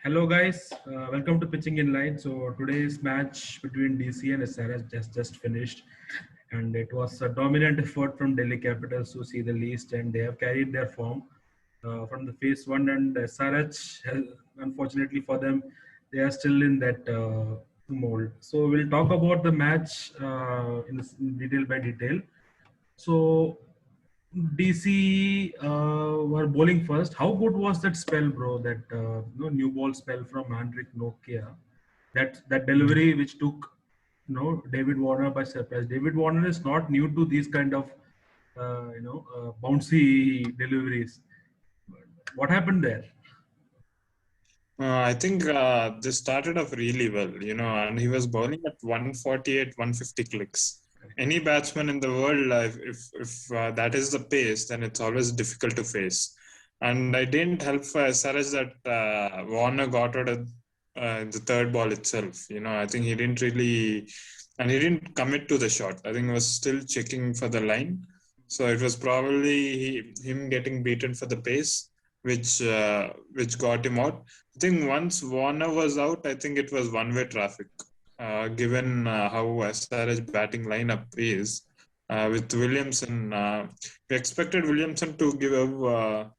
Hello guys, welcome to Pitching in Line. So today's match between DC and SRS just finished, and it was a dominant effort from Delhi Capitals to see the least, and they have carried their form from the phase one. And SRH, unfortunately for them, they are still in that mold. So we'll talk about the match in detail by detail. So DC were bowling first. How good was that spell, bro? That new ball spell from Hendrik Nokia. That delivery which took David Warner by surprise. David Warner is not new to these kind of bouncy deliveries. What happened there? I think they started off really well, and he was bowling at 148, 150 clicks. Any batsman in the world, if that is the pace, then it's always difficult to face. And I didn't help for SRS that Warner got out of the third ball itself. I think he didn't really, and he didn't commit to the shot. I think he was still checking for the line. So it was probably him getting beaten for the pace, which got him out. I think once Warner was out, I think it was one-way traffic, given how SRH batting lineup is. With Williamson, we expected Williamson to give a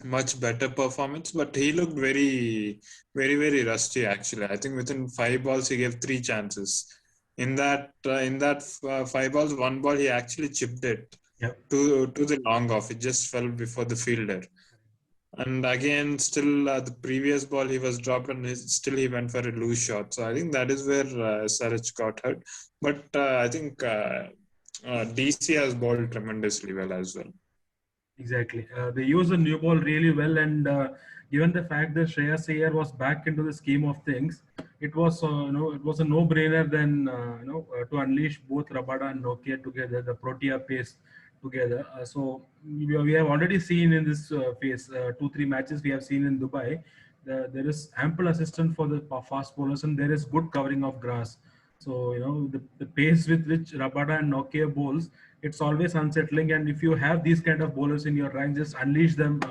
much better performance, but he looked very, very, very rusty actually. I think within 5 balls, he gave 3 chances. In that 5 balls, 1 ball, he actually chipped it to the long off. It just fell before the fielder. And again, still the previous ball he was dropped and still he went for a loose shot. So I think that is where Sarich got hurt. But I think DC has bowled tremendously well as well. Exactly. They used the new ball really well, and given the fact that Shreyas Iyer was back into the scheme of things, it was it was a no-brainer then to unleash both Rabada and Nokia together, the Protea pace together. So we have already seen in this phase 2-3 matches we have seen in Dubai. There is ample assistance for the fast bowlers, and there is good covering of grass. So the pace with which Rabada and Nokia bowls, it's always unsettling. And if you have these kind of bowlers in your rank, just unleash them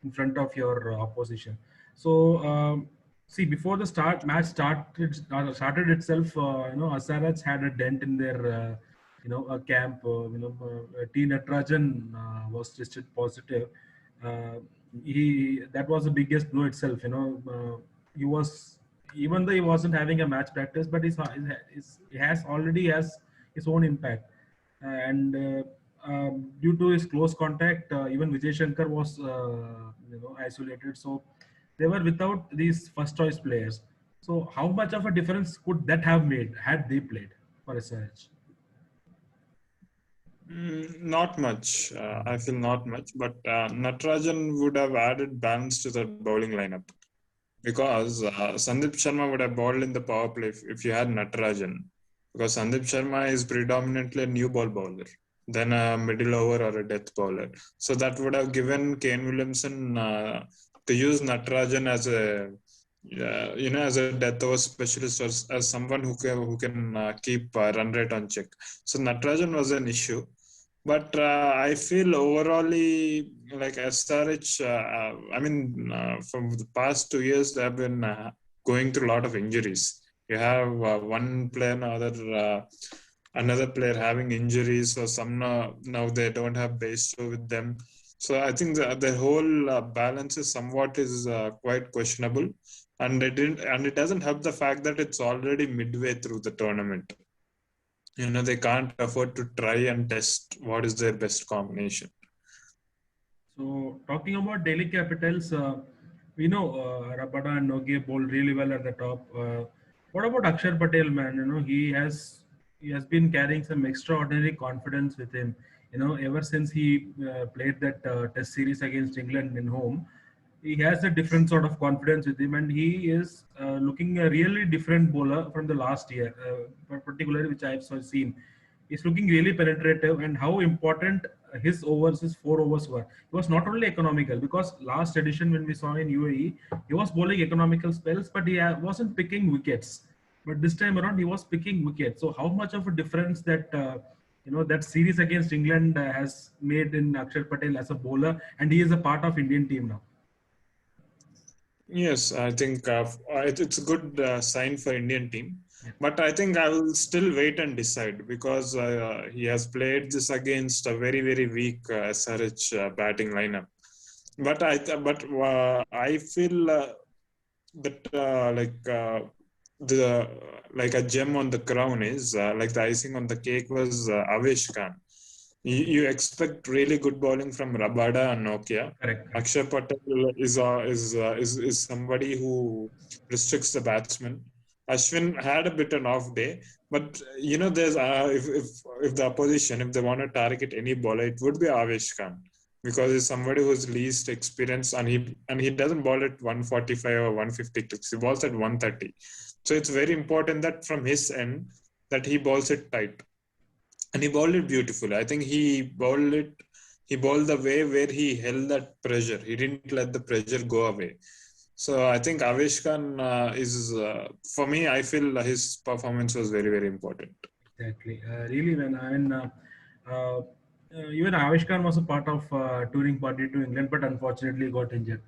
in front of your opposition. So see, before the match started itself, Asarats had a dent in their a camp. T. Natarajan was tested positive. That was the biggest blow itself. He was, even though he wasn't having a match practice, but he has already has his own impact. And due to his close contact, even Vijay Shankar was isolated. So they were without these first choice players. So how much of a difference could that have made had they played for SRH? Not much. I feel not much, but Natarajan would have added balance to the bowling lineup, because Sandeep Sharma would have bowled in the power play if you had Natarajan, because Sandeep Sharma is predominantly a new ball bowler than a middle over or a death bowler. So that would have given Kane Williamson to use Natarajan as a as a death over specialist, or as someone who can keep run rate on check. So Natarajan was an issue. But I feel overally like SRH, from the past 2 years, they have been going through a lot of injuries. You have one player, another player having injuries, so some now they don't have Bairstow with them. So I think the whole balance is somewhat quite questionable, and it doesn't help the fact that it's already midway through the tournament. They can't afford to try and test what is their best combination. So talking about Delhi Capitals, we know Rabada and Nokia bowled really well at the top. What about Akshar Patel, man? He has been carrying some extraordinary confidence with him. Ever since he played that Test series against England in home, he has a different sort of confidence with him, and he is looking a really different bowler from the last year, particularly which I've seen. He's looking really penetrative, and how important his 4 overs were. He was not only economical, because last edition when we saw in UAE, he was bowling economical spells, but he wasn't picking wickets. But this time around, he was picking wickets. So how much of a difference that that series against England has made in Akshar Patel as a bowler, and he is a part of Indian team now. Yes, I think it's a good sign for Indian team. Yeah. But I think I will still wait and decide because he has played this against a very, very weak SRH batting lineup. But I feel that the like a gem on the crown is like the icing on the cake was Avesh Khan. You expect really good bowling from Rabada and Nokia. Correct. Correct. Akshay Patel is somebody who restricts the batsman. Ashwin had a bit an off day, but there's if the opposition, if they want to target any bowler, it would be Avesh Khan because he's somebody who's least experienced, and he doesn't bowl at 145 or 150 clicks. He bowls at 130. So it's very important that from his end that he bowls it tight, and he bowled it beautifully. I think he bowled the way where he held that pressure. He didn't let the pressure go away. So I think Avesh Khan for me, I feel his performance was very, very important. Exactly. Really, when even Avesh Khan was a part of touring party to England, but unfortunately got injured.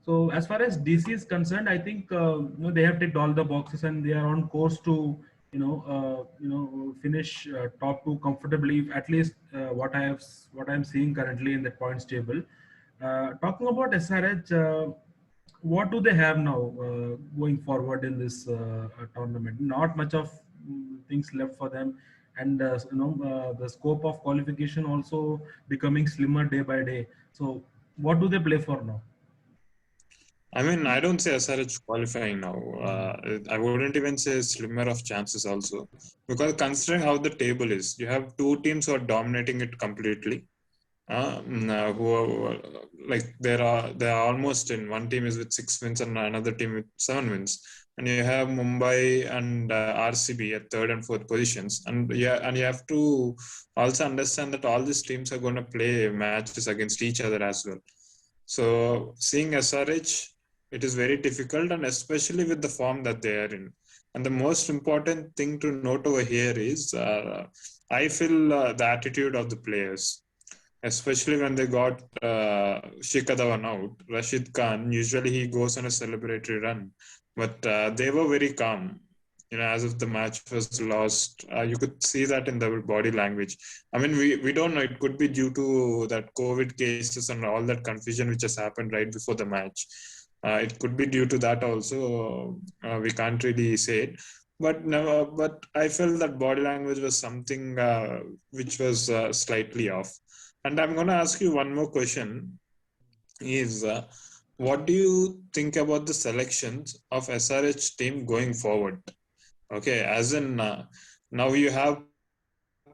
So as far as DC is concerned, I think they have ticked all the boxes and they are on course to finish top two comfortably. At least what I'm seeing currently in the points table. Talking about SRH, what do they have now going forward in this tournament? Not much of things left for them, and the scope of qualification also becoming slimmer day by day. So, what do they play for now? I mean, I don't say SRH qualifying now. I wouldn't even say slimmer of chances also, because considering how the table is, you have two teams who are dominating it completely. Who are, like they are almost in. One team is with 6 wins and another team with 7 wins, and you have Mumbai and RCB at third and fourth positions, and you have to also understand that all these teams are going to play matches against each other as well. So seeing SRH, it is very difficult, and especially with the form that they are in. And the most important thing to note over here is I feel the attitude of the players, especially when they got Shikhar Dhawan out. Rashid Khan, usually he goes on a celebratory run, but they were very calm. As if the match was lost, you could see that in the body language. I mean, we don't know. It could be due to that COVID cases and all that confusion which has happened right before the match. It could be due to that also. We can't really say it. But no, but I felt that body language was something which was slightly off. And I'm going to ask you one more question is what do you think about the selections of SRH team going forward? Okay, as in now you have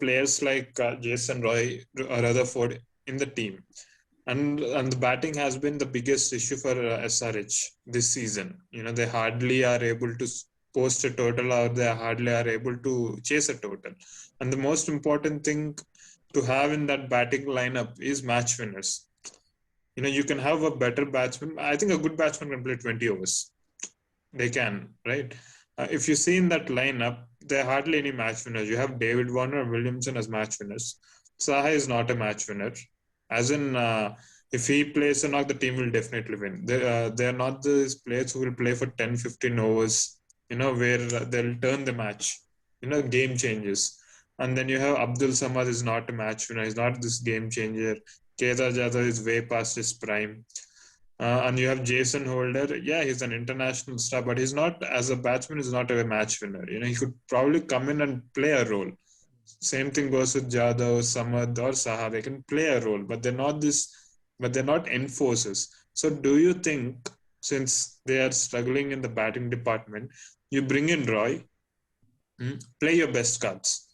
players like Jason Rutherford in the team. And the batting has been the biggest issue for SRH this season. They hardly are able to post a total, or they hardly are able to chase a total. And the most important thing to have in that batting lineup is match winners. You can have a better batsman. I think a good batsman can play 20 overs. They can, right? If you see in that lineup, there are hardly any match winners. You have David Warner and Williamson as match winners. Saha is not a match winner. As in, if he plays or not, the team will definitely win. They are not these players who will play for 10, 15 overs, where they'll turn the match. Game changes. And then you have Abdul Samad is not a match winner. He's not this game changer. Kedar Jadhav is way past his prime. And you have Jason Holder. Yeah, he's an international star, but he's not, as a batsman, he's not a match winner. He could probably come in and play a role. Same thing goes with Jadhav, Samad, or Saha. They can play a role, but they're not enforcers. So do you think, since they are struggling in the batting department, you bring in Roy, play your best cards,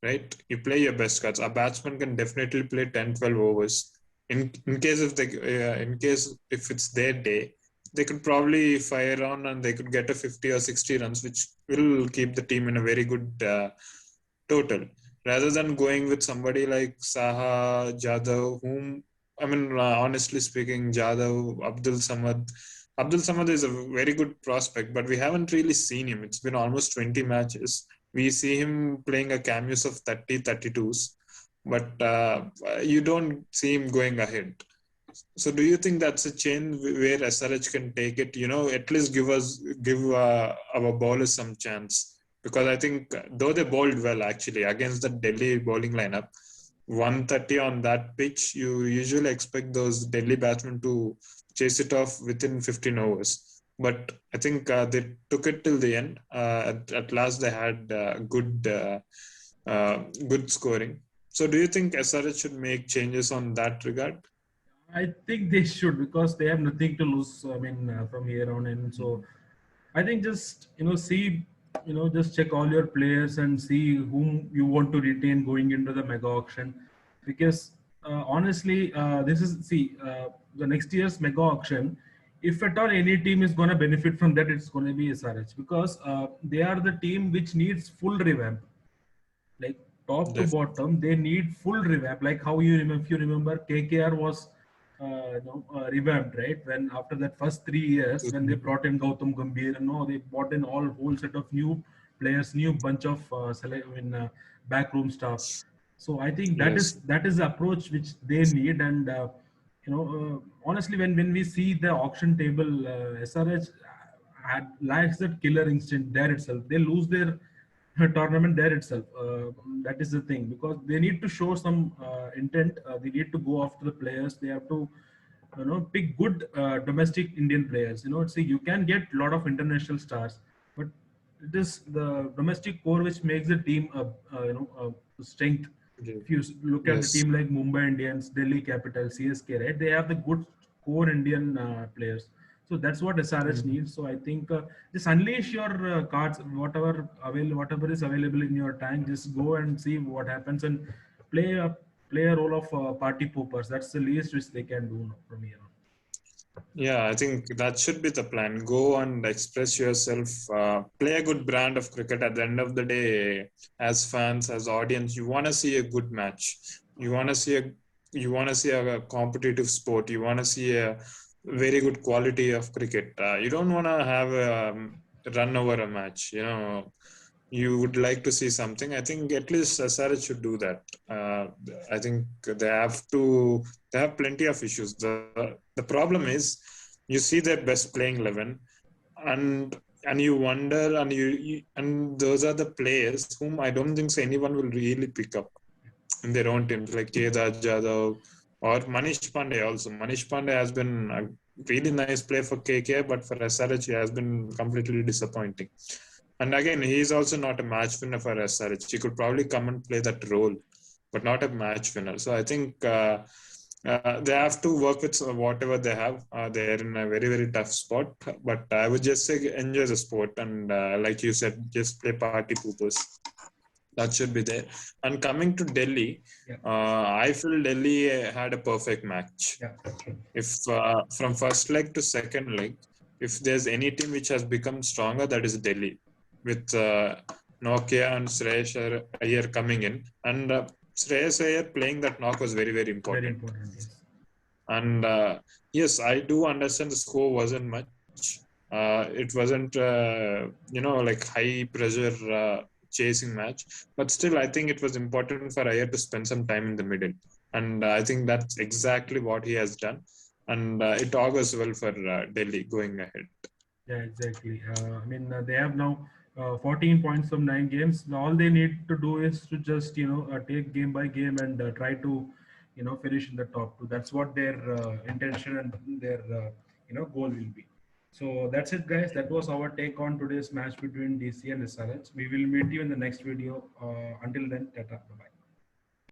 right? You play your best cards. A batsman can definitely play 10, 12 overs. In case if it's their day, they could probably fire on and they could get a 50 or 60 runs, which will keep the team in a very good total, rather than going with somebody like Saha, Jadhav, whom, I mean, honestly speaking, Jadhav, Abdul Samad is a very good prospect, but we haven't really seen him. It's been almost 20 matches. We see him playing a cameos of 30, 32s, but you don't see him going ahead. So do you think that's a chain where SRH can take it? At least give our bowlers some chance, because I think though they bowled well actually against the Delhi bowling lineup, 130 on that pitch, you usually expect those Delhi batsmen to chase it off within 15 overs. But I think they took it till the end. At last, they had good scoring. So, do you think SRH should make changes on that regard? I think they should, because they have nothing to lose. I mean, from here on in. So I think just see, just check all your players and see whom you want to retain going into the mega auction, because honestly, this is the next year's mega auction. If at all any team is going to benefit from that, it's going to be SRH, because they are the team which needs full revamp, like top to Definitely. bottom. They need full revamp, like how you remember, if you remember, KKR was revamped, right? When after that first 3 years, when they brought in Gautam Gambhir, and no, they brought in all whole set of new players, new bunch of backroom staff. So I think that Yes. is the approach which they need. And honestly, when we see the auction table, SRH lacks that killer instinct there itself. They lose their tournament there itself. That is the thing, because they need to show some intent. They need to go after the players. They have to, pick good domestic Indian players. See, you can get a lot of international stars, but it is the domestic core which makes the team a strength. If you look at the Yes. team like Mumbai Indians, Delhi Capital, CSK, right? They have the good core Indian players. So that's what SRH Mhm. needs. So I think just unleash your cards, whatever is available in your tank. Just go and see what happens, and play a play a role of party poopers. That's the least which they can do from here on. Yeah, I think that should be the plan. Go and express yourself. Play a good brand of cricket. At the end of the day, as fans, as audience, you want to see a good match. You want to see a competitive sport. You want to see a very good quality of cricket. You don't want to have a run over a match. You would like to see something. I think at least SRH should do that. I think they have plenty of issues. The problem is, you see their best playing 11, and you wonder, and those are the players whom I don't think so anyone will really pick up in their own teams, like Kedar Jadhav or Manish Pandey also. Manish Pandey has been a really nice player for KK, but for SRH, he has been completely disappointing. And again, he is also not a match winner for SRH. He could probably come and play that role, but not a match winner. So I think they have to work with whatever they have. They're in a very, very tough spot. But I would just say enjoy the sport. And like you said, just play party poopers. That should be there. And coming to Delhi, Yeah. I feel Delhi had a perfect match. Yeah. If from first leg to second leg, if there's any team which has become stronger, that is Delhi, with Nokia and Shreyas Iyer coming in, and Shreyas Iyer playing that knock was very, very Very important. important. Yes. And yes, I do understand the score wasn't much. It wasn't like high pressure chasing match, but still I think it was important for Iyer to spend some time in the middle, and I think that's exactly what he has done, and it augurs well for Delhi going ahead. Yeah, exactly. I mean, they have now 14 points from 9 games. Now all they need to do is to just take game by game and try to finish in the top two. That's what their intention and their goal will be. So that's it, guys. That was our take on today's match between DC and SRH. We will meet you in the next video. Until then, tata, bye bye.